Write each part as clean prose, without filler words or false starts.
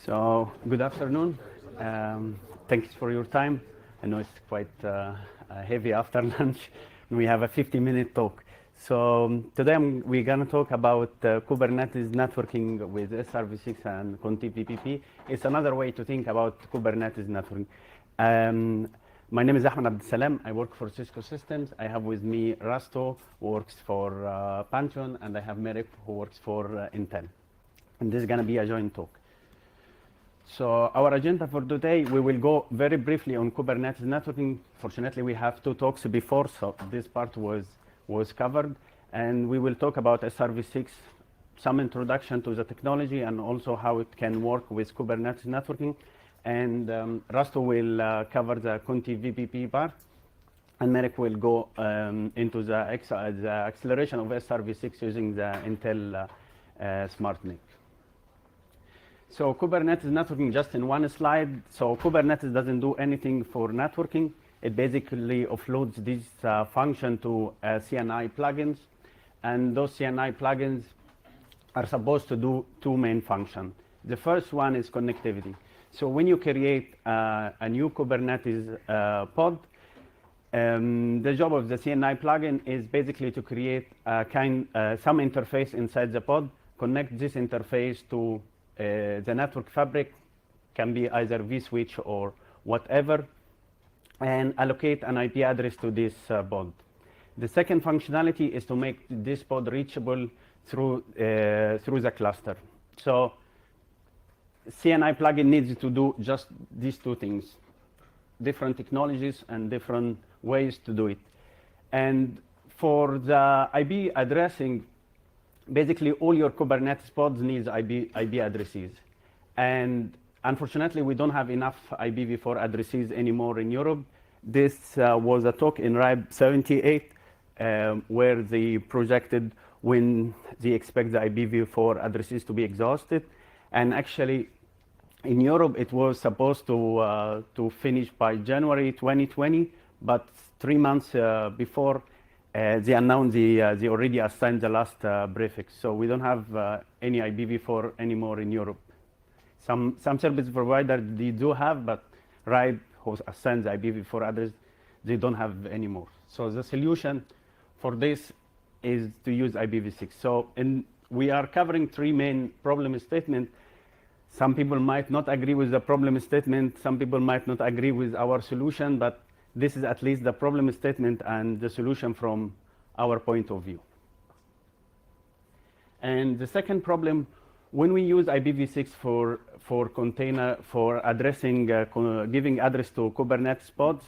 So, good afternoon. Thanks for your time. I know it's quite heavy after lunch. We have a 50-minute talk. So today we're going to talk about Kubernetes networking with SRv6 and Contiv VPP. It's another way to think about Kubernetes networking. My name is Ahmed Abdesalam. I work for Cisco Systems. I have with me Rasto, who works for Pantheon, and I have Merrick, who works for Intel. And this is going to be a joint talk. So our agenda for today, we will go very briefly on Kubernetes networking. Fortunately, we have two talks before, so this part was covered. And we will talk about SRv6, some introduction to the technology, and also how it can work with Kubernetes networking. And Rasto will cover the Contiv VPP part, and Merrick will go into the acceleration of SRv6 using the Intel SmartNIC. So Kubernetes networking, just in one slide. So Kubernetes doesn't do anything for networking. It basically offloads this function to CNI plugins. And those CNI plugins are supposed to do two main functions. The first one is connectivity. So when you create a new Kubernetes pod, the job of the CNI plugin is basically to create some interface inside the pod, connect this interface to the network fabric, can be either vSwitch or whatever, and allocate an IP address to this pod. The second functionality is to make this pod reachable through the cluster. So CNI plugin needs to do just these two things, different technologies and different ways to do it. And for the IP addressing, basically all your Kubernetes pods need IP addresses. And unfortunately, we don't have enough IPv4 addresses anymore in Europe. This was a talk in RIB78 where they projected when they expect the IPv4 addresses to be exhausted. And actually, in Europe, it was supposed to finish by January 2020, but 3 months before, they announced they already assigned the last prefix. So we don't have any IPv4 anymore in Europe. Some service providers they do have, but RIB, who assigns the IPv4 address, they don't have anymore. So the solution for this is to use IPv6. So we are covering three main problem statements. Some people might not agree with the problem statement. Some people might not agree with our solution, but this is at least the problem statement and the solution from our point of view. And the second problem, when we use IPv6 for addressing, giving address to Kubernetes pods,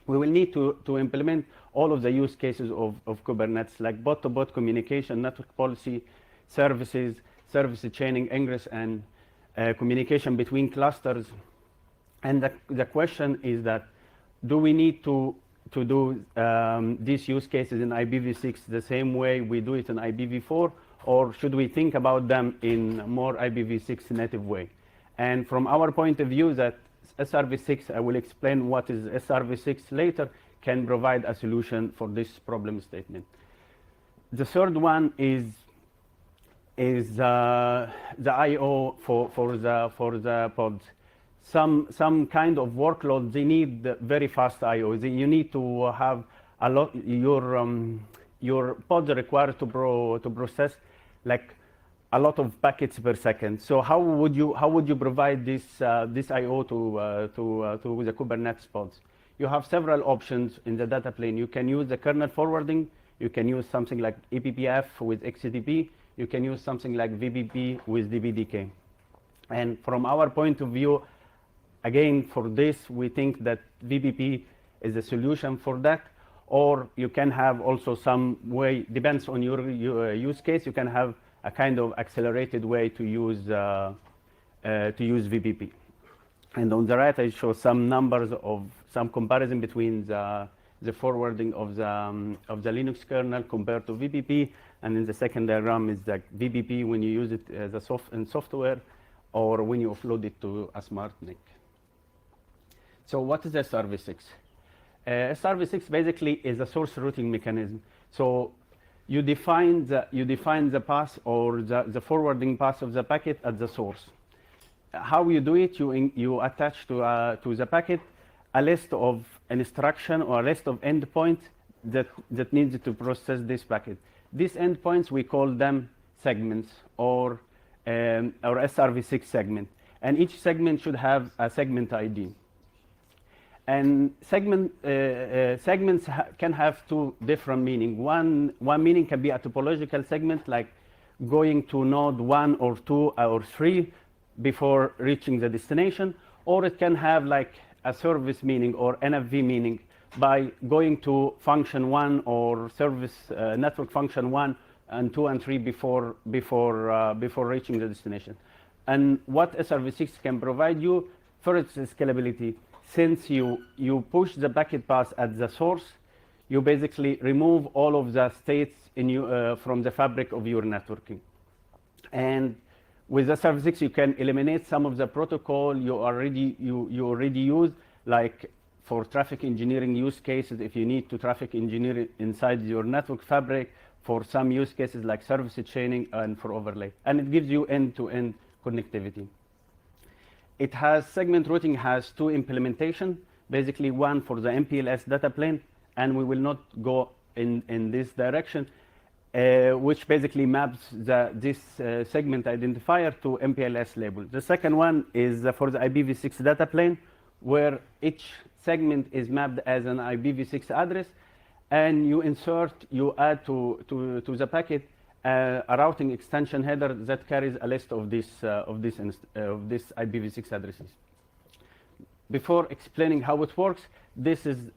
we will need to implement all of the use cases of Kubernetes, like bot-to-bot communication, network policy, services, service chaining, ingress, and communication between clusters. And the question is that, do we need to do these use cases in IPv6 the same way we do it in IPv4, or should we think about them in a more IPv6 native way? And from our point of view, that SRv6, I will explain what is SRv6 later, can provide a solution for this problem statement. The third one is the I/O for the pods. Some kind of workload, they need very fast I/O. You need to have a lot. Your pods are required to process like a lot of packets per second. So how would you provide this I/O to the Kubernetes pods? You have several options in the data plane. You can use the kernel forwarding. You can use something like eBPF with XCTP. You can use something like VPP with DPDK. And from our point of view, again, for this, we think that VPP is a solution for that, or you can have also some way, depends on your use case, you can have a kind of accelerated way to use VPP. And on the right, I show some numbers of some comparison between the forwarding of the Linux kernel compared to VPP, and in the second diagram is the VPP when you use it as in software, or when you offload it to a SmartNIC. So what is SRv6? SRv6 basically is a source routing mechanism. So you define the path or the forwarding path of the packet at the source. how you do it, you attach to the packet a list of instruction or a list of endpoints that needs to process this packet. These endpoints, we call them segments or SRv6 segment. And each segment should have a segment ID. And segments can have two different meanings. One meaning can be a topological segment, like going to node 1 or 2 or 3 before reaching the destination, or it can have like a service meaning or NFV meaning by going to function 1 or service network function 1 and 2 and 3 before reaching the destination. And what SRv6 can provide you, first is scalability. Since you push the packet path at the source, you basically remove all of the states from the fabric of your networking. And with SRv6, you can eliminate some of the protocol you already use, like for traffic engineering use cases, if you need to traffic engineer inside your network fabric, for some use cases like service chaining and for overlay. And it gives you end-to-end connectivity. It has segment routing has two implementation, basically one for the MPLS data plane, and we will not go in this direction, which basically maps this segment identifier to MPLS label. The second one is for the IPv6 data plane, where each segment is mapped as an IPv6 address, and you add to the packet a routing extension header that carries a list of this IPv6 addresses. Before explaining how it works, this is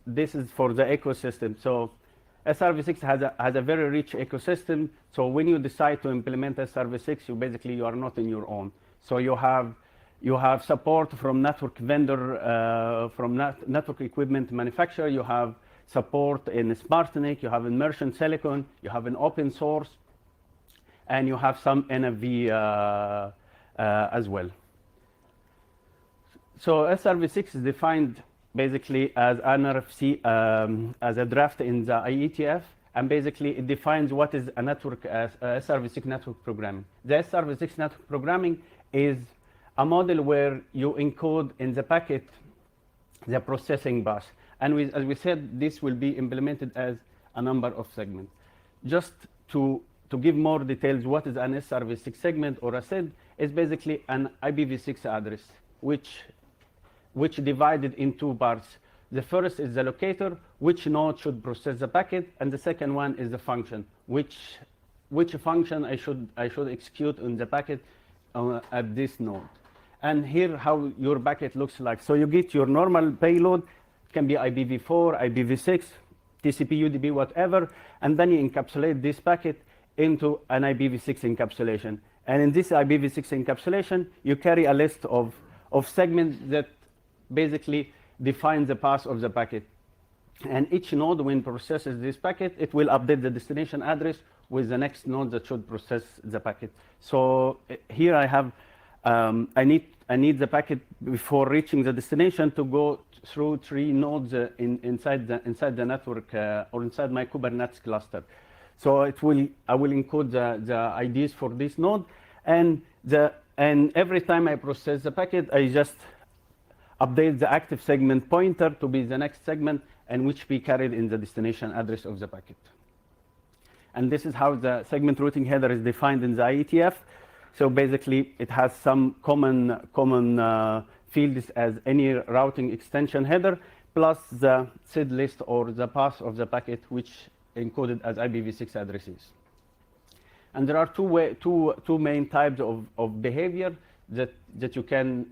for the ecosystem. So SRv6 has a very rich ecosystem. So when you decide to implement SRv6, you are not in your own. So you have support from network vendor, from network equipment manufacturer. You have support in SmartNIC. You have in merchant silicon. You have an open source, and you have some NFV as well. So SRv6 is defined basically as an RFC, as a draft in the IETF, and basically it defines what is a network as SRv6 network programming. The SRv6 network programming is a model where you encode in the packet the processing bus. And as we said, this will be implemented as a number of segments. Just to give more details, what is an SRv6 segment or a SID is basically an IPv6 address, which divided in two parts. The first is the locator, which node should process the packet, and the second one is the function, which function I should execute on the packet at this node. And here how your packet looks like. So you get your normal payload, it can be IPv4, IPv6, TCP, UDP, whatever, and then you encapsulate this packet into an IPv6 encapsulation. And in this IPv6 encapsulation, you carry a list of segments that basically define the path of the packet. And each node, when processes this packet, it will update the destination address with the next node that should process the packet. So here I have, I need the packet before reaching the destination to go through 3 nodes inside the network or inside my Kubernetes cluster. So I will encode the IDs for this node, and every time I process the packet, I just update the active segment pointer to be the next segment, and which be carried in the destination address of the packet. And this is how the segment routing header is defined in the IETF. So basically, it has some common fields as any routing extension header, plus the SID list or the path of the packet, which encoded as IPv6 addresses. And there are two main types of behavior that you can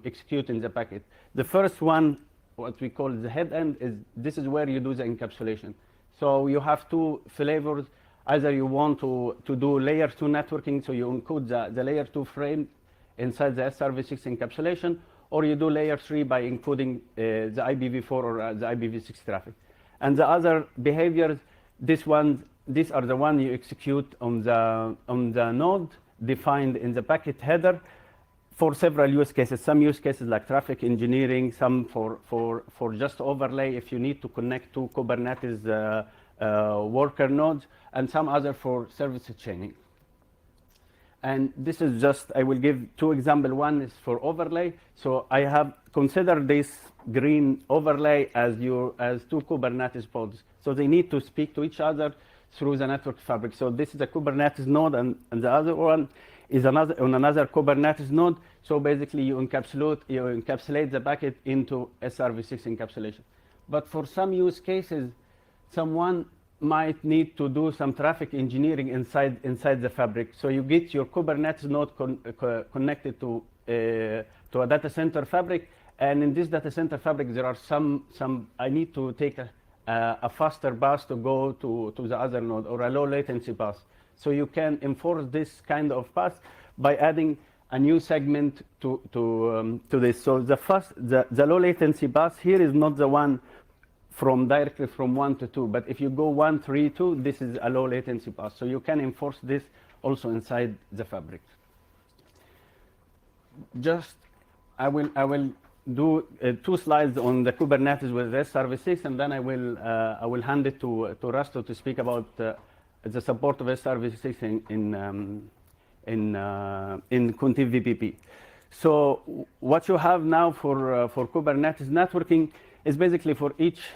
execute in the packet. The first one, what we call the head end, this is where you do the encapsulation. So you have two flavors. Either you want to do layer 2 networking, so you encode the layer 2 frame inside the SRv6 encapsulation, or you do layer 3 by encoding the IPv4 or the IPv6 traffic. And the other behaviors, these are the ones you execute on the node defined in the packet header for several use cases. Some use cases like traffic engineering, some for just overlay if you need to connect to Kubernetes worker nodes, and some other for service chaining. And this is just, I will give two examples. One is for overlay. So I have considered this green overlay as two Kubernetes pods. So they need to speak to each other through the network fabric. So this is a Kubernetes node, and the other one is on another Kubernetes node. So basically you encapsulate the packet into SRv6 encapsulation. But for some use cases, someone might need to do some traffic engineering inside the fabric. So you get your Kubernetes node connected to a data center fabric, and in this data center fabric there are some I need to take a faster path to go to the other node, or a low latency path. So you can enforce this kind of path by adding a new segment to this. So the low latency path here is not the one directly from 1 to 2, but if you go 1, 3, 2, this is a low latency path. So you can enforce this also inside the fabric. I will do 2 slides on the Kubernetes with SRv6, and then I will hand it to Rasto to speak about the support of SRv6 in Contiv VPP. So what you have now for Kubernetes networking is basically for each.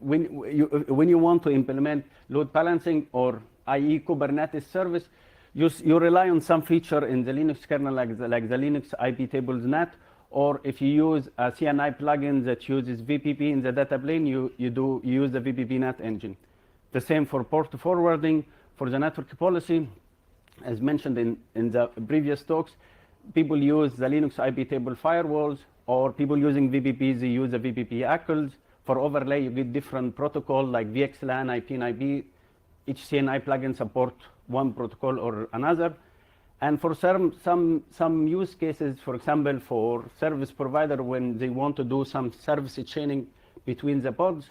When you want to implement load balancing, or i.e. Kubernetes service, you rely on some feature in the Linux kernel, like the Linux IP tables net, or if you use a CNI plugin that uses VPP in the data plane, you use the VPP net engine. The same for port forwarding. For the network policy, as mentioned in the previous talks, people use the Linux IP table firewalls, or people using VPP, they use the VPP ACLs. For overlay, you get different protocol like VXLAN, IP and IP. Each CNI plugin support one protocol or another. And for some use cases, for example, for service provider, when they want to do some service chaining between the pods,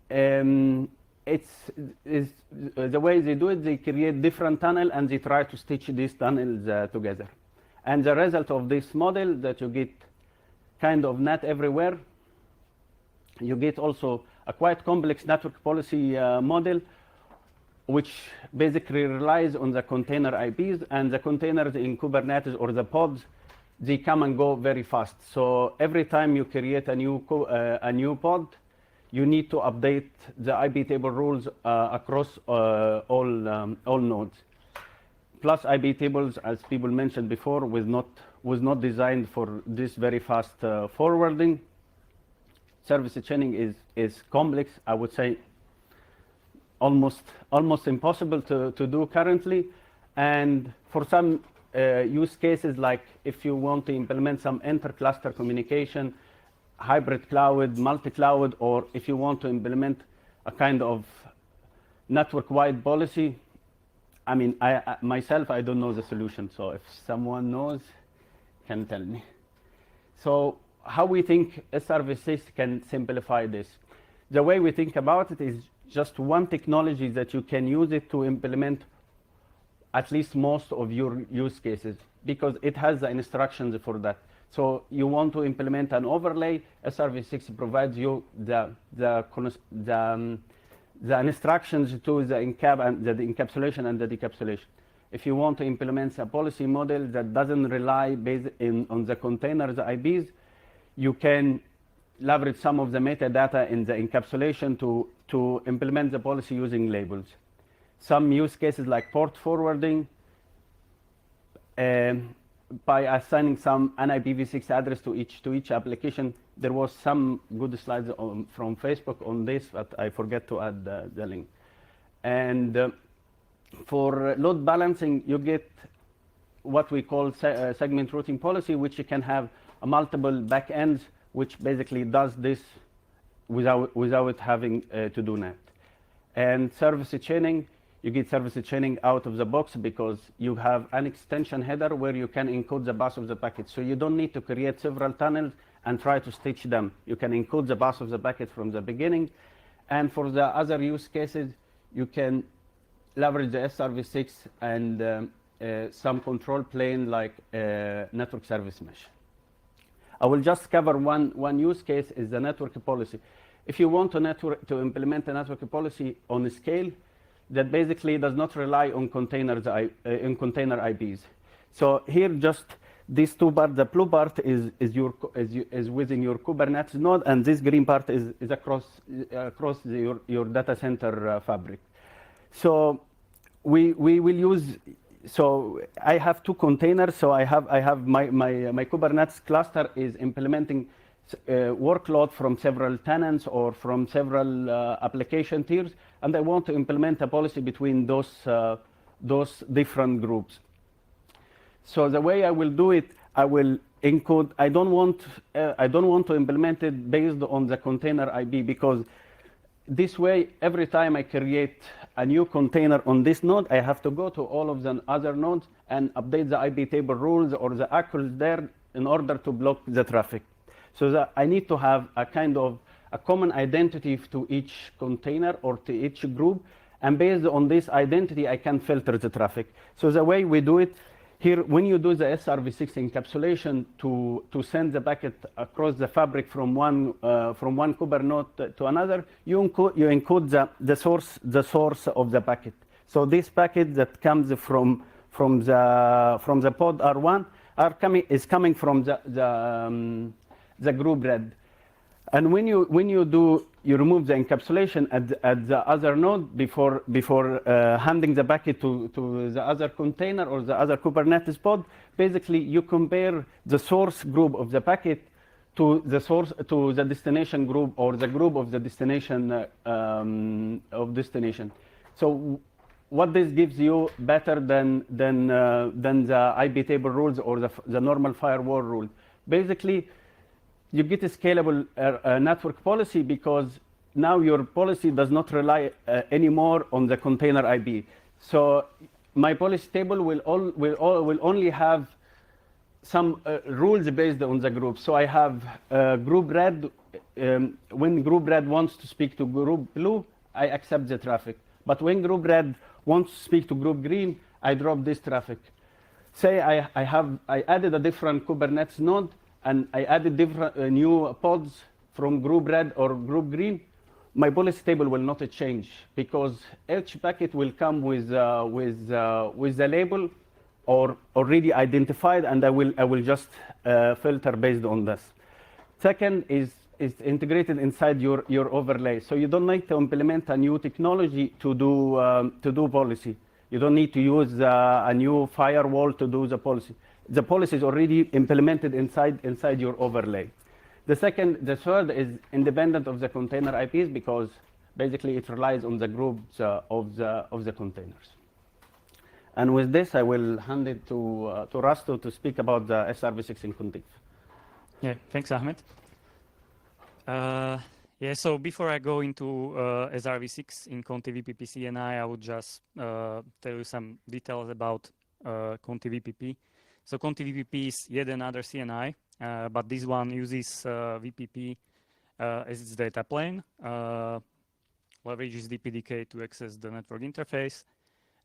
the way they do it, they create different tunnel and they try to stitch these tunnels together. And the result of this model, that you get kind of net everywhere. You get also a quite complex network policy model, which basically relies on the container IPs, and the containers in Kubernetes, or the pods, they come and go very fast. So every time you create a new pod, you need to update the IP table rules across all nodes. Plus, IP tables, as people mentioned before, was not designed for this very fast forwarding. Service chaining is complex. I would say almost impossible to do currently. And for some use cases, like if you want to implement some inter-cluster communication, hybrid cloud, multi-cloud, or if you want to implement a kind of network-wide policy, I mean, myself, I don't know the solution. So if someone knows, can tell me. So how we think SRv6 can simplify this? The way we think about it is just one technology that you can use it to implement at least most of your use cases, because it has the instructions for that. So you want to implement an overlay, SRv6 provides you the instructions to the encapsulation and the decapsulation. If you want to implement a policy model that doesn't rely on the containers, the IPs, you can leverage some of the metadata in the encapsulation to implement the policy using labels. Some use cases like port forwarding, by assigning an IPv6 address to each application. There was some good slides from Facebook on this, but I forget to add the link. And for load balancing, you get what we call segment routing policy, which you can have multiple backends, which basically does this without having to do net. And service chaining, you get service chaining out of the box because you have an extension header where you can encode the bus of the packet. So you don't need to create several tunnels and try to stitch them. You can encode the bus of the packet from the beginning. And for the other use cases, you can leverage the SRv6 and some control plane like network service mesh. I will just cover one use case, is the network policy. If you want to implement a network policy on a scale, that basically does not rely on containers in container IPs. So here, just these two parts, the blue part is within your Kubernetes node, and this green part is across your data center fabric. So we will use. So I have two containers. So I have my Kubernetes cluster is implementing workload from several tenants or from several application tiers, and I want to implement a policy between those different groups. So the way I will do it, I will encode. I don't want to implement it based on the container IP, because this way, every time I create a new container on this node, I have to go to all of the other nodes and update the IP table rules or the ACLs there in order to block the traffic. So that I need to have a kind of a common identity to each container or to each group, and based on this identity, I can filter the traffic. So the way we do it here, when you do the SRv6 encapsulation to send the packet across the fabric from one Kubernetes node to another, you encode the source of the packet. So this packet that comes from the pod R1 is coming from the group red. And when you remove the encapsulation at the other node before handing the packet to the other container or the other Kubernetes pod, basically you compare the source group of the packet to the destination group or the group of the destination destination. So what this gives you better than the IP table rules or the normal firewall rule. Basically, you get a scalable network policy, because now your policy does not rely anymore on the container IP. So my policy table will only have some rules based on the group. So I have group red. When group red wants to speak to group blue, I accept the traffic. But when group red wants to speak to group green, I drop this traffic. Say I added a different Kubernetes node, and I added different new pods from group red or group green, my policy table will not change, because each packet will come with the label or already identified, and I will just filter based on this. Second is integrated inside your overlay, so you don't need to implement a new technology to do policy. You don't need to use a new firewall to do the policy. The policy is already implemented inside your overlay. The third is independent of the container IPs, because basically it relies on the groups of the containers. And with this, I will hand it to Rasto to speak about the SRv6 and Contiv. Yeah, thanks, Ahmed. Yeah, so before I go into SRv6 in Contiv VPP CNI, I would just tell you some details about Contiv VPP. So Contiv VPP is yet another CNI, but this one uses VPP as its data plane, leverages DPDK to access the network interface,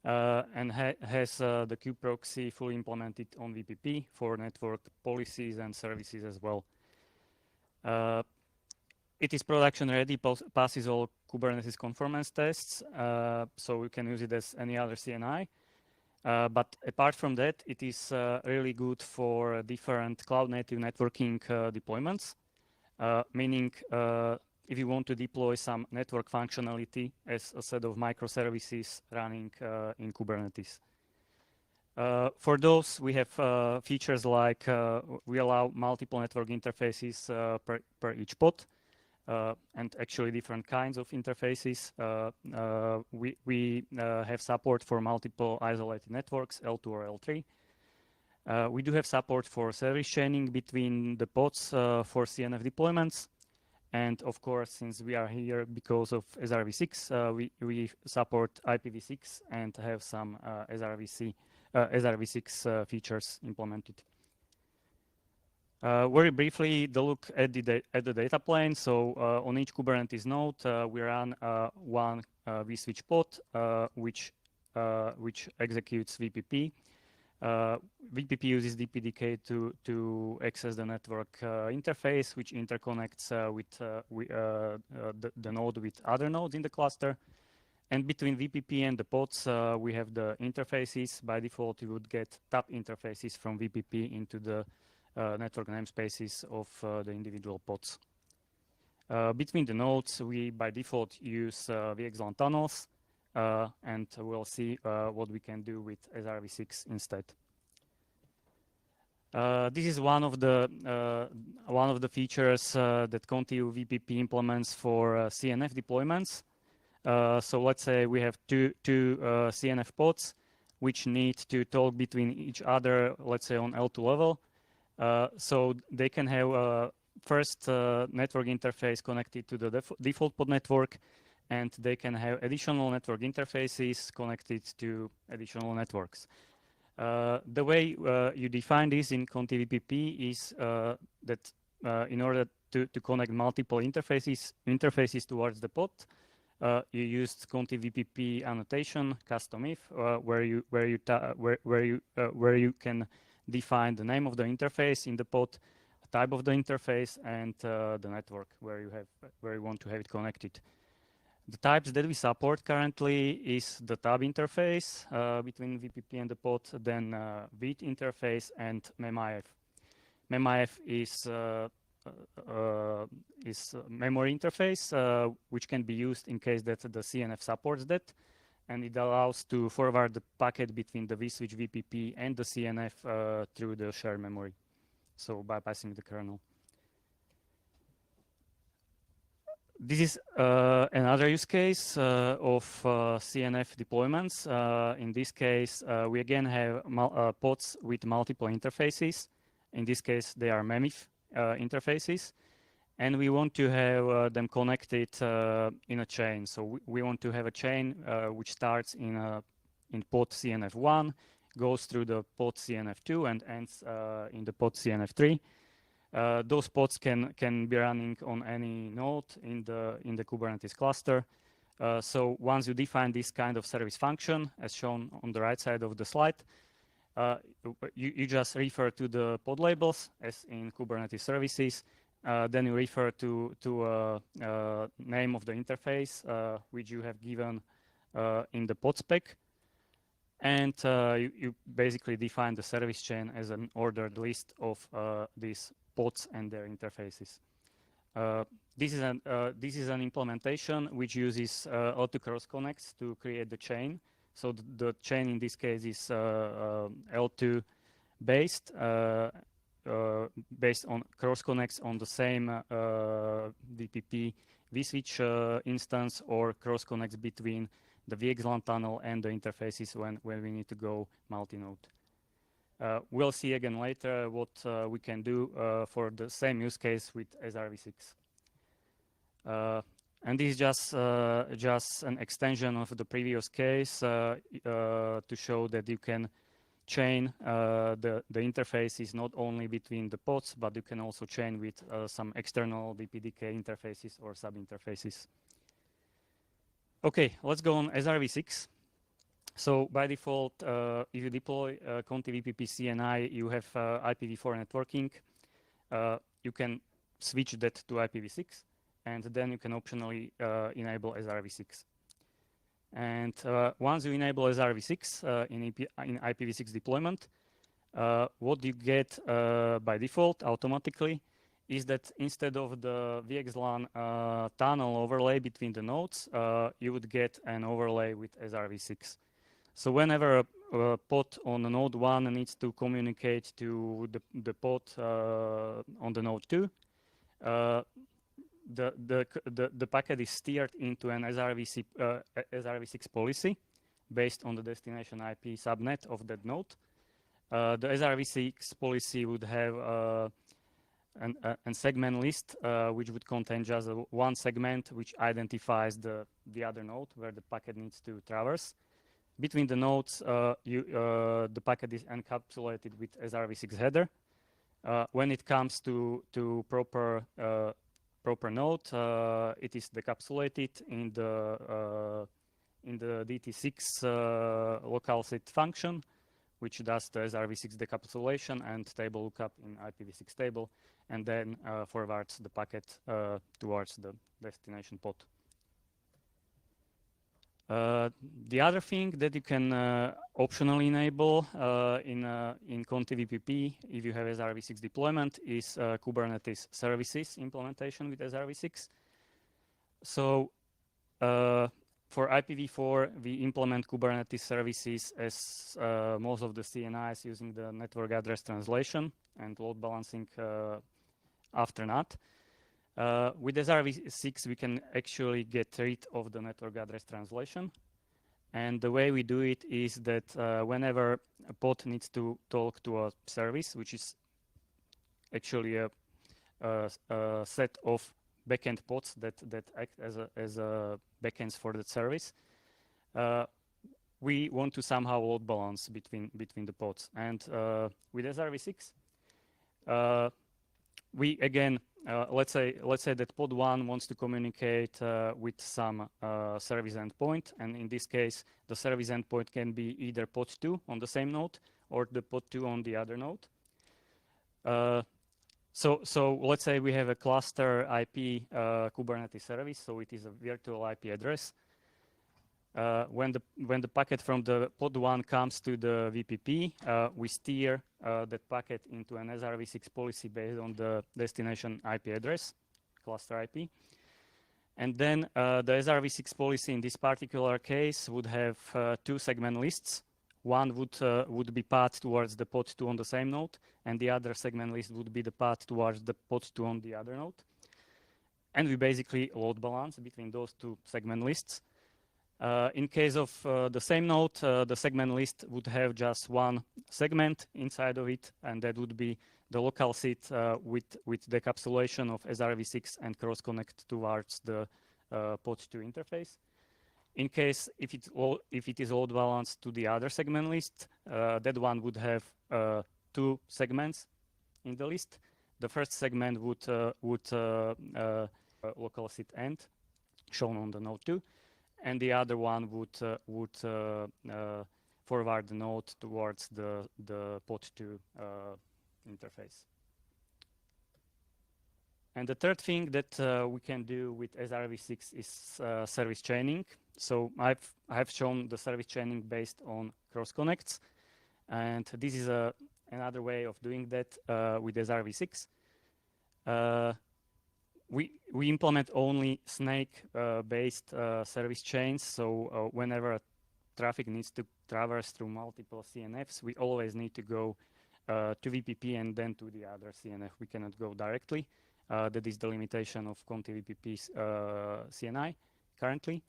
and has the kube proxy fully implemented on VPP for network policies and services as well. It is production ready, passes all Kubernetes conformance tests, so we can use it as any other CNI. But apart from that, it is really good for different cloud-native networking deployments, meaning if you want to deploy some network functionality as a set of microservices running in Kubernetes. For those, we have features like we allow multiple network interfaces per each pod, and actually different kinds of interfaces. We have support for multiple isolated networks, L2 or L3. We do have support for service chaining between the pods for CNF deployments. And of course, since we are here because of SRv6, we support IPv6 and have some SRv6 features implemented. Very briefly, the look at the data plane. So on each Kubernetes node, we run one vSwitch pod, which executes VPP. VPP uses DPDK to access the network interface, which interconnects with the node with other nodes in the cluster. And between VPP and the pods, we have the interfaces. By default, you would get tap interfaces from VPP into the network namespaces of the individual pods. Between the nodes, we by default use VXLAN tunnels, and we'll see what we can do with SRv6 instead. This is one of the features that Contiv VPP implements for CNF deployments. So let's say we have two CNF pods which need to talk between each other, let's say on L2 level. So they can have first network interface connected to the default pod network, and they can have additional network interfaces connected to additional networks. The way you define this in Contiv VPP is that in order to connect multiple interfaces towards the pod, you used Contiv VPP annotation custom if where you can define the name of the interface in the pod, type of the interface, and the network where you want to have it connected. The types that we support currently is the tab interface between VPP and the pod, then VIT interface, and MEMIF. MEMIF is memory interface, which can be used in case that the CNF supports that, and it allows to forward the packet between the vSwitch VPP and the CNF through the shared memory, so bypassing the kernel. This is another use case of CNF deployments. In this case, we again have pods with multiple interfaces. In this case, they are MEMIF interfaces, and we want to have them connected in a chain. So we want to have a chain which starts in pod CNF1, goes through the pod CNF2, and ends in the pod CNF3. Those pods can be running on any node in the Kubernetes cluster. So once you define this kind of service function, as shown on the right side of the slide, you just refer to the pod labels as in Kubernetes services. Then you refer to name of the interface which you have given in the pod spec, and you basically define the service chain as an ordered list of these pods and their interfaces. This is an implementation which uses L2 cross connects to create the chain. So the chain in this case is L2 based, based on cross connects on the same VPP vSwitch instance, or cross connects between the VXLAN tunnel and the interfaces when we need to go multi-node. We'll see again later what we can do for the same use case with SRv6. And this is just an extension of the previous case to show that you can chain the interfaces not only between the pods, but you can also chain with some external BPDK interfaces or sub-interfaces. Okay, let's go on SRv6. So by default, if you deploy Contiv VPP CNI, you have IPv4 networking. You can switch that to IPv6, and then you can optionally enable SRv6. And once you enable SRv6 in IPv6 deployment, what you get by default automatically is that instead of the VXLAN tunnel overlay between the nodes, you would get an overlay with SRv6. So whenever a pod on the node 1 needs to communicate to the pod on the node 2, the packet is steered into an SRv6 policy based on the destination IP subnet of that node. The SRv6 policy would have a segment list which would contain just one segment which identifies the other node where the packet needs to traverse. Between the nodes, the packet is encapsulated with SRv6 header. When it comes to proper node, it is decapsulated in the DT6 local set function, which does the SRv6 decapsulation and table lookup in IPv6 table, and then forwards the packet towards the destination pod. The other thing that you can optionally enable in Contiv VPP, if you have SRv6 deployment, is Kubernetes services implementation with SRv6. So for IPv4, we implement Kubernetes services as most of the CNIs using the network address translation and load balancing after NAT. With SRv6, we can actually get rid of the network address translation. And the way we do it is that whenever a pod needs to talk to a service, which is actually a set of backend pods that act as a backends for that service, we want to somehow load balance between the pods. And with SRv6, we again, let's say that pod 1 wants to communicate with some service endpoint, and in this case, the service endpoint can be either pod 2 on the same node or the pod 2 on the other node. So let's say we have a cluster IP Kubernetes service, so it is a virtual IP address. When the packet from the pod 1 comes to the VPP, we steer that packet into an SRv6 policy based on the destination IP address, cluster IP. And then the SRv6 policy in this particular case would have 2 segment lists. One would be path towards the pod 2 on the same node, and the other segment list would be the path towards the pod 2 on the other node. And we basically load balance between those 2 segment lists. In case of the same node, the segment list would have just one segment inside of it, and that would be the local seat with decapsulation of SRv6 and cross-connect towards the pod 2 interface. In case if it is load balanced to the other segment list, that one would have 2 segments in the list. The first segment would local seat end, shown on the node 2. And the other one would forward the node towards the pod 2 interface. And the third thing that we can do with SRv6 is service chaining. So I've shown the service chaining based on cross connects, and this is another way of doing that with SRv6. We implement only snake-based service chains. So whenever traffic needs to traverse through multiple CNFs, we always need to go to VPP and then to the other CNF. We cannot go directly. That is the limitation of Contiv VPP's CNI currently.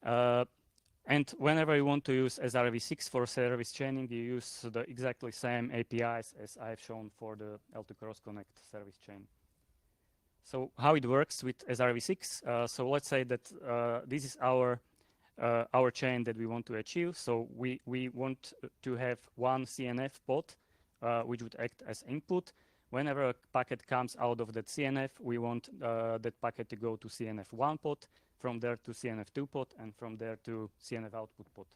And whenever you want to use SRv6 for service chaining, you use the exactly same APIs as I've shown for the L2 cross connect service chain. So how it works with SRv6? So let's say that this is our chain that we want to achieve. So we want to have one CNF pod which would act as input. Whenever a packet comes out of that CNF, we want that packet to go to CNF1 pod, from there to CNF2 pod, and from there to CNF output pod.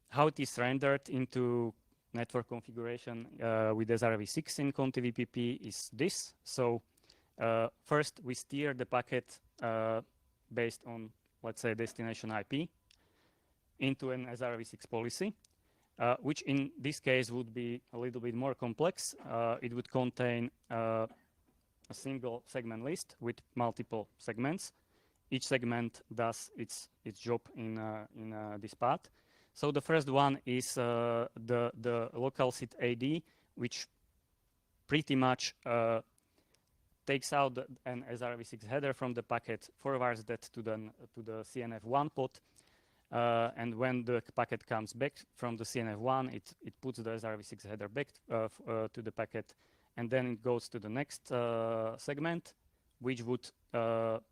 How it is rendered into network configuration with SRv6 in Contiv VPP is this. So first we steer the packet based on, let's say, destination IP into an SRv6 policy, which in this case would be a little bit more complex. It would contain a single segment list with multiple segments. Each segment does its job in this path. So the first one is the local seat AD, which pretty much takes out an SRv6 header from the packet, forwards that to the CNF1 pod, and when the packet comes back from the CNF1, it puts the SRv6 header back to the packet, and then it goes to the next segment, which would let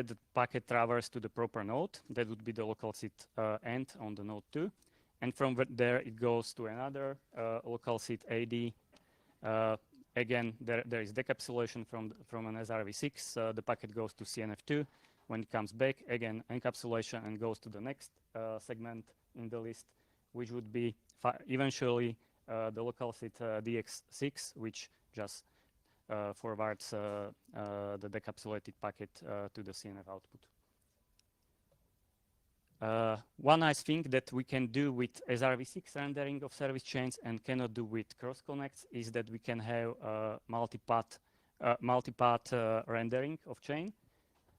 the packet traverse to the proper node. That would be the local seat end on the node 2. And from there, it goes to another local seat AD. Again, there is decapsulation from an SRv6. The packet goes to CNF2. When it comes back, again, encapsulation and goes to the next segment in the list, which would be eventually the local seat DX6, which just forwards the decapsulated packet to the CNF output. One nice thing that we can do with SRv6 rendering of service chains and cannot do with cross connects is that we can have multi-path rendering of chain.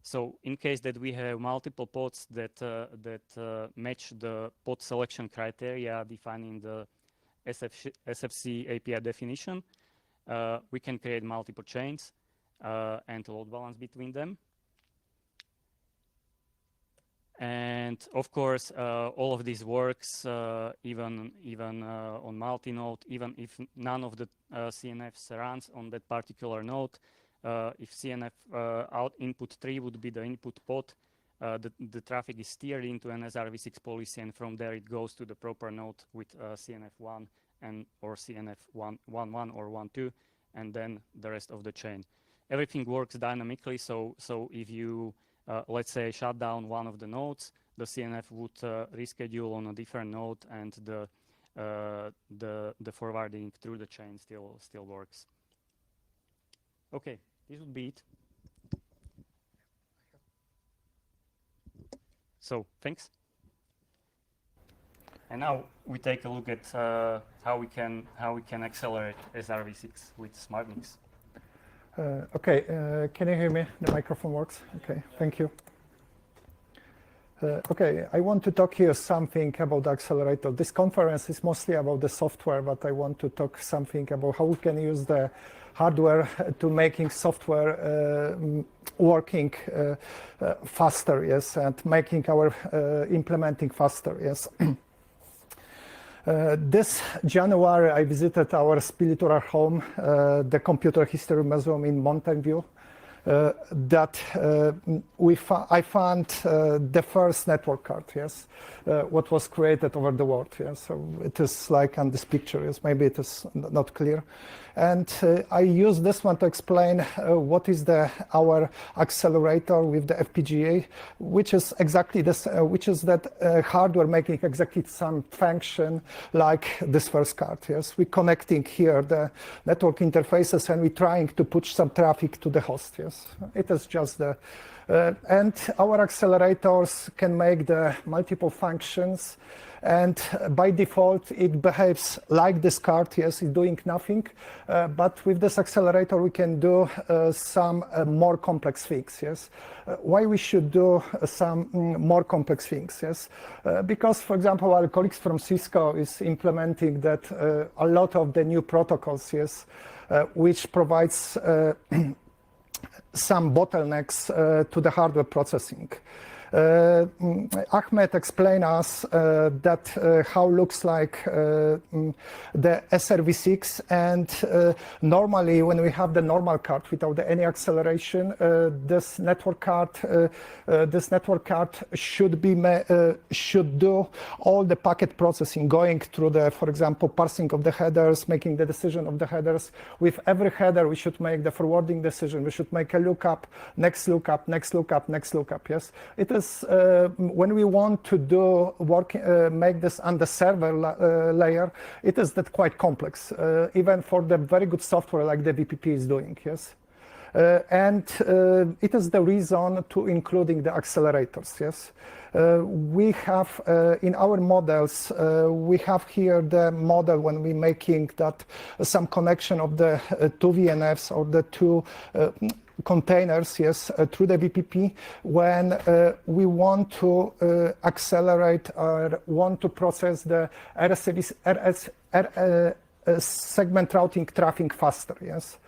So in case that we have multiple pods that match the pod selection criteria defining the SRv6 API definition, we can create multiple chains and load balance between them. And of course, all of this works even on multi-node, even if none of the CNFs runs on that particular node. If CNF input 3 would be the input pod, the traffic is steered into an SRv6 policy, and from there it goes to the proper node with CNF1 or CNF11 or 12, and then the rest of the chain. Everything works dynamically, so if you let's say shut down one of the nodes, the CNF would reschedule on a different node, and the forwarding through the chain still works. Okay, this would be it. So thanks. And now we take a look at how we can accelerate SRv6 with SmartNICs. Okay, can you hear me? The microphone works? Okay, thank you. Okay, I want to talk here something about the accelerator. This conference is mostly about the software, but I want to talk something about how we can use the hardware to making software working faster, yes, and making our implementing faster, yes. This January, I visited our spiritual home, the Computer History Museum in Mountain View. I found the first network card, yes, what was created over the world, yes. So it is like on this picture, yes, maybe it is not clear. And I use this one to explain what is our accelerator with the FPGA, which is exactly this, which is that hardware making exactly some function like this first card, yes. We're connecting here the network interfaces and we're trying to push some traffic to the host, yes. It is just the, and our accelerators can make the multiple functions, and by default it behaves like this card, yes, it's doing nothing, but with this accelerator we can do some more complex things, yes. Why we should do some more complex things, yes? Because, for example, our colleagues from Cisco is implementing that a lot of the new protocols, yes, which provides some bottlenecks to the hardware processing. Ahmed explained us that how looks like the SRv6, and normally when we have the normal card without any acceleration, this network card should do all the packet processing, going through the, for example, parsing of the headers, making the decision of the headers. With every header, we should make the forwarding decision. We should make a lookup, next lookup, next lookup, next lookup. Yes, it is. When we want to do work, make this on the server layer, it is that quite complex, even for the very good software like the VPP is doing. Yes. And it is the reason to including the accelerators. Yes, we have in our models, we have here the model when we making that some connection of the two VNFs or the two containers, yes, through the VPP, when we want to accelerate or want to process the segment routing traffic faster. Yes.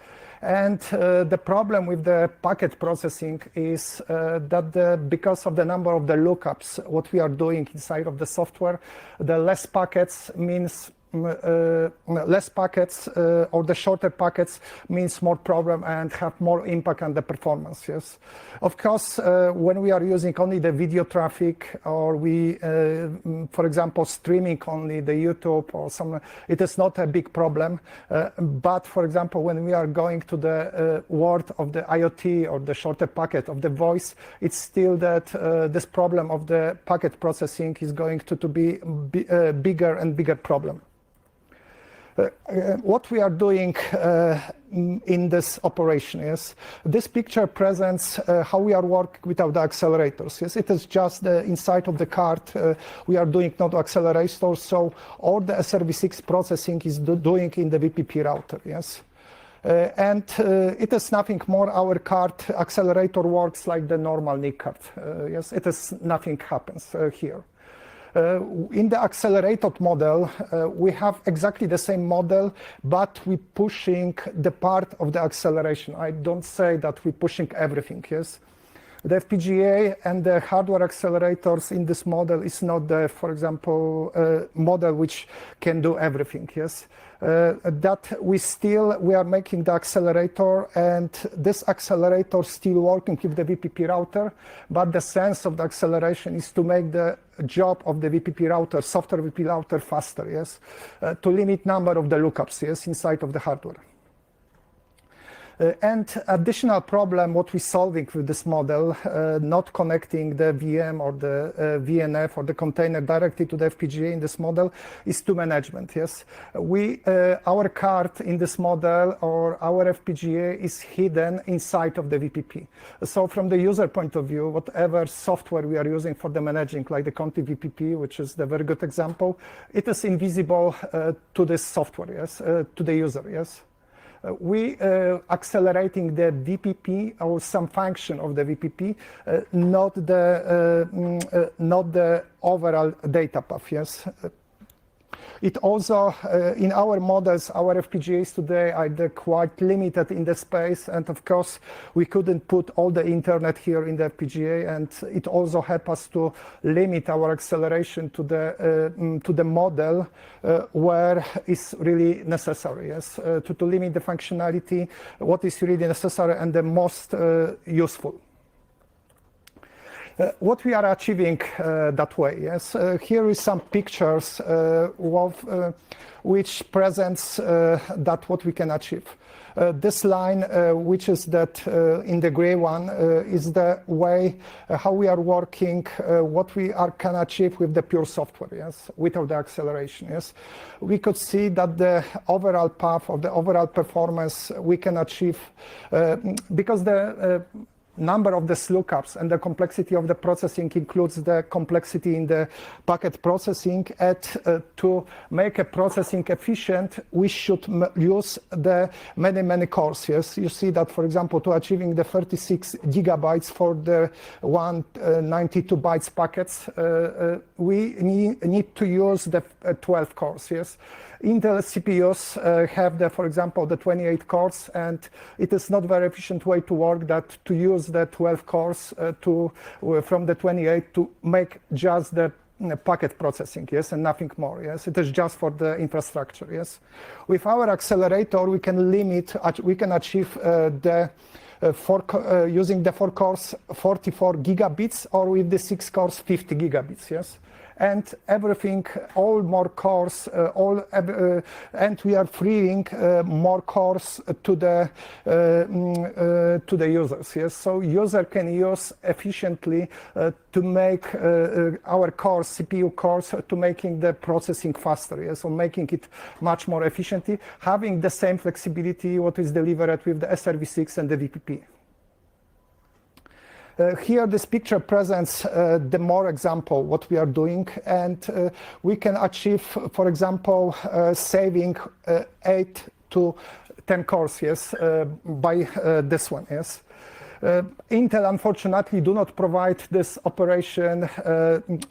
And the problem with the packet processing is that because of the number of the lookups, what we are doing inside of the software, the less packets means less packets or the shorter packets means more problem and have more impact on the performance. Yes, of course, when we are using only the video traffic, or we, for example, streaming only the YouTube or some, it is not a big problem. But for example, when we are going to the world of the IoT or the shorter packet of the voice, it's still that this problem of the packet processing is going to be bigger and bigger problem. What we are doing in this operation. Yes, this picture presents how we are working without the accelerators. Yes, it is just the inside of the card. We are doing not accelerators, so all the SRv6 processing is doing in the VPP router. Yes. And it is nothing more. Our card accelerator works like the normal NIC card. Yes, it is nothing happens here. In the accelerated model, we have exactly the same model, but we're pushing the part of the acceleration. I don't say that we're pushing everything. Yes. The FPGA and the hardware accelerators in this model is not the, for example, model which can do everything. Yes, that we are making the accelerator, and this accelerator still working with the VPP router. But the sense of the acceleration is to make the job of the VPP router, software VPP router, faster. Yes, to limit number of the lookups. Yes, inside of the hardware. And additional problem what we're solving with this model, not connecting the VM or the VNF or the container directly to the FPGA in this model, is to management. Yes, our card in this model or our FPGA is hidden inside of the VPP. So from the user point of view, whatever software we are using for the managing, like the Contiv VPP, which is the very good example, it is invisible to this software. Yes, to the user. Yes. We accelerating the VPP or some function of the VPP, not the overall data path. Yes. It also, in our models, our FPGAs today are quite limited in the space, and of course, we couldn't put all the internet here in the FPGA, and it also helps us to limit our acceleration to the model where is really necessary. Yes, to limit the functionality, what is really necessary and the most useful. What we are achieving that way. Yes, here is some pictures which presents that what we can achieve. This line, which is that in the gray one, is the way how we are working, what we can achieve with the pure software. Yes, without the acceleration. Yes, we could see that the overall path of the overall performance we can achieve because the number of the lookups and the complexity of the processing includes the complexity in the packet processing. To make a processing efficient, we should use the many cores. Yes, you see that, for example, to achieving the 36 gigabytes for the 192 bytes packets, we need to use the 12 cores. Yes. Intel CPUs have for example, the 28 cores, and it is not very efficient way to work that to use the 12 cores from the 28 to make just the packet processing. Yes, and nothing more. Yes, it is just for the infrastructure. Yes, with our accelerator, we can achieve using the 4 cores 44 gigabits, or with the 6 cores 50 gigabits. Yes. And everything, all more cores, and we are freeing more cores to the users. Yes, so user can use efficiently to make our cores, CPU cores, to making the processing faster. Yes, so making it much more efficiently, having the same flexibility what is delivered with the SRv6 and the VPP. Here, this picture presents the more example what we are doing, and we can achieve, for example, saving 8 to 10 cores. Yes, by this one. Yes. Intel, unfortunately, do not provide this operation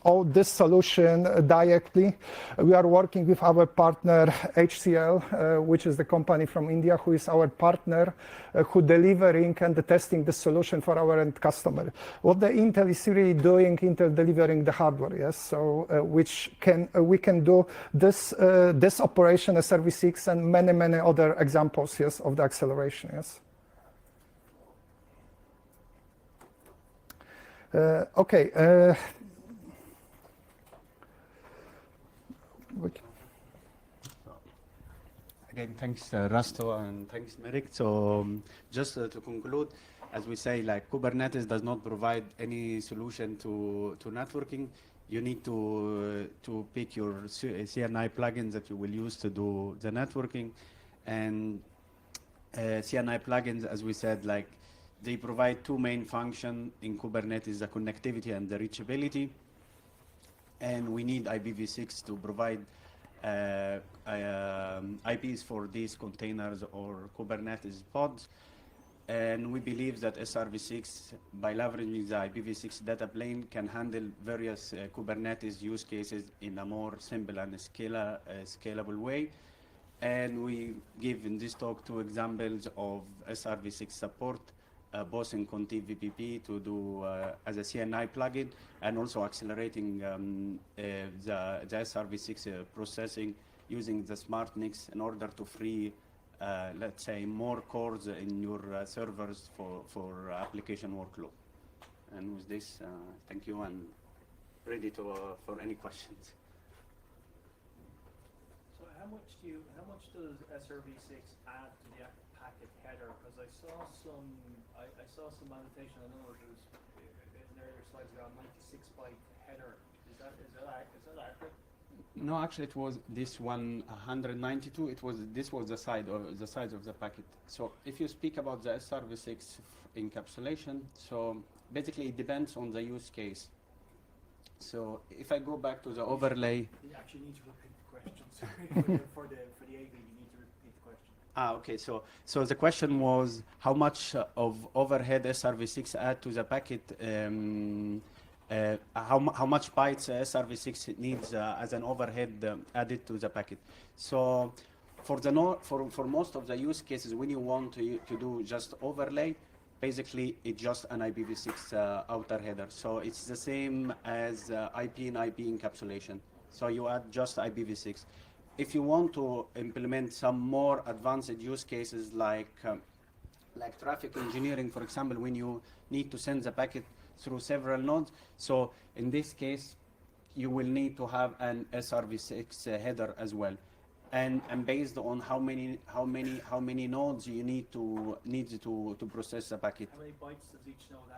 or this solution directly. We are working with our partner HCL, which is the company from India, who is our partner, who delivering and testing the solution for our end customer. What the Intel is really doing, Intel delivering the hardware. Yes, so we can do this operation SRv6 and many other examples. Yes, of the acceleration. Yes. Okay. Again, thanks Rasto, and thanks Merrick. So just to conclude, as we say, like Kubernetes does not provide any solution to networking. You need to pick your CNI plugins that you will use to do the networking, and CNI plugins, as we said, like they provide two main functions in Kubernetes, the connectivity and the reachability. And we need IPv6 to provide IPs for these containers or Kubernetes pods. And we believe that SRv6, by leveraging the IPv6 data plane, can handle various Kubernetes use cases in a more simple and scalable way. And we give in this talk 2 examples of SRv6 support, both in Contiv VPP to do as a CNI plugin, and also accelerating the SRv6 processing using the smart NICs in order to free let's say, more cores in your servers for application workload. And with this, thank you, and ready to for any questions. So how much does SRv6 add to the packet header? Because I saw some annotation. I know there was in earlier slides around 96 byte header. Is that accurate? No, actually, it was this one 192. This was the size of the packet. So if you speak about the SRv6 encapsulation, so basically it depends on the use case. So if I go back to the overlay, You actually need to repeat the question. Sorry, for the AV, you need to repeat the question. Okay. So the question was how much of overhead SRv6 add to the packet. How much bytes SRv6 needs as an overhead added to the packet. So for most of the use cases, when you want to do just overlay, basically it's just an IPv6 outer header. So it's the same as IP and IP encapsulation. So you add just IPv6. If you want to implement some more advanced use cases like traffic engineering, for example, when you need to send the packet through several nodes. So in this case, you will need to have an SRv6 header as well, and based on how many nodes you need to process the packet. How many bytes does each node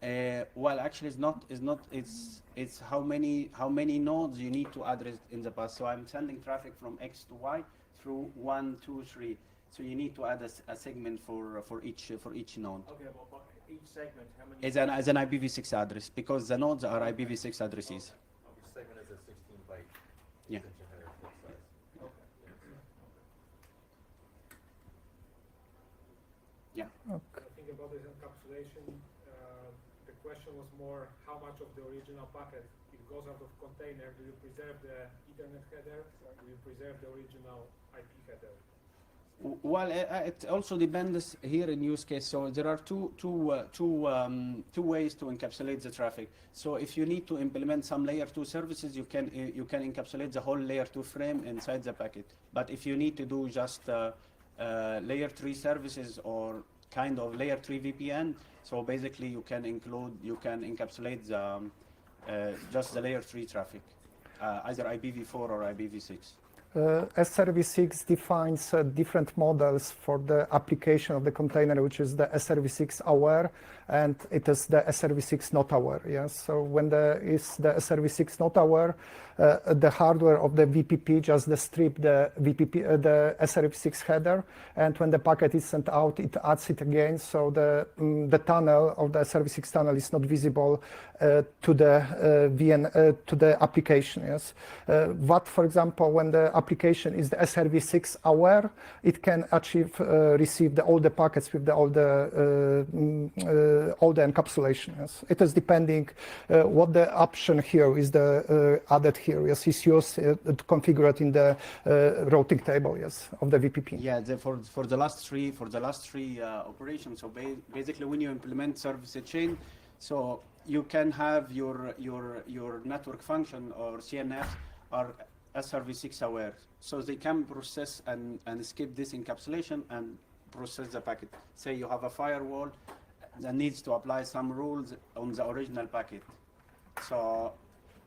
add? Well, actually, it's how many nodes you need to address in the past. So I'm sending traffic from X to Y through 1, 2, 3. So you need to add a segment for each node. Okay, well, each segment, how many? As an IPv6 address, because the nodes are IPv6 addresses. Each segment is a 16-byte Yeah. extension header file size. Okay. Yeah. Okay. I think about this encapsulation, the question was more how much of the original packet, it goes out of container, do you preserve the Ethernet header, or do you preserve the original IP header? Well, it also depends here in use case. So there are two ways to encapsulate the traffic. So if you need to implement some layer 2 services, you can encapsulate the whole layer 2 frame inside the packet. But if you need to do just layer 3 services or kind of layer 3 VPN, so basically you can encapsulate just the layer 3 traffic, either IPv4 or IPv6. SRv6 defines different models for the application of the container, which is the SRv6 aware, and it is the SRv6 not aware. Yes. So when there is the SRv6 not aware, the hardware of the VPP just strip the the SRv6 header, and when the packet is sent out, it adds it again. So the tunnel of the SRv6 tunnel is not visible to the to the application. Yes. But for example, when the application is the SRv6 aware, it can receive all the packets with all the encapsulation. Yes. It is depending what the option here is added here. Yes, is used to configure it in the routing table. Yes, of the VPP. Yeah, for the last three operations. So basically, when you implement service chain, so you can have your network function or CNF or SRv6 aware, so they can process and skip this encapsulation and process the packet. Say you have a firewall that needs to apply some rules on the original packet. So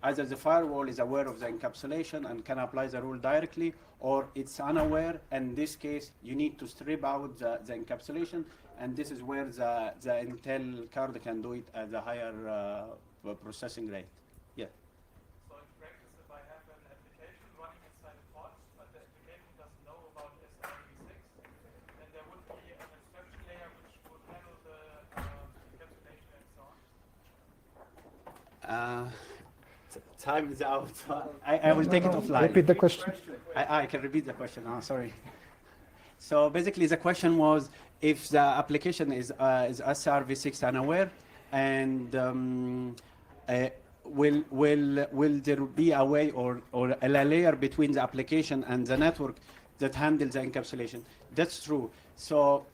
either the firewall is aware of the encapsulation and can apply the rule directly, or it's unaware, and in this case you need to strip out the encapsulation, and this is where the Intel card can do it at a higher processing rate. Yeah. So in practice, if I have an application running inside a pod, but the application doesn't know about SRv6, then there time is out. So I will take it offline. Repeat the question. I can repeat the question. Oh, sorry. So basically, the question was if the application is SRv6 unaware, and will there be a way or a layer between the application and the network that handles the encapsulation? That's true. So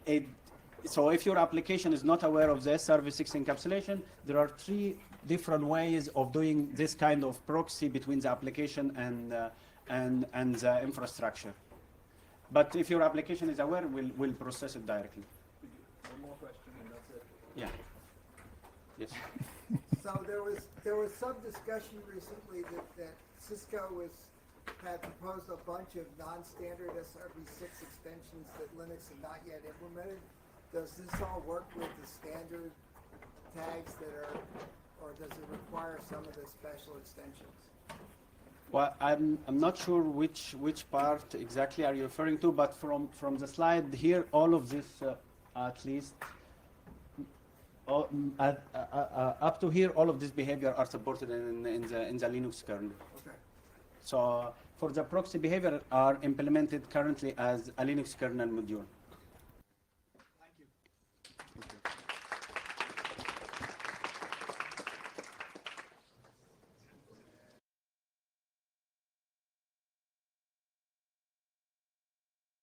if your application is not aware of the SRv6 encapsulation, there are 3 different ways of doing this kind of proxy between the application and the infrastructure. But if your application is aware, we'll process it directly. One more question and that's it. Yeah. Yes. So there was some discussion recently that Cisco had proposed a bunch of non-standard SRv6 extensions that Linux had not yet implemented. Does this all work with the standard tags that are, or does it require some of the special extensions? Well, I'm not sure which part exactly are you referring to, but from the slide here, all of this at least up to here, all of this behavior are supported in the Linux kernel. Okay. So for the proxy behavior are implemented currently as a Linux kernel module.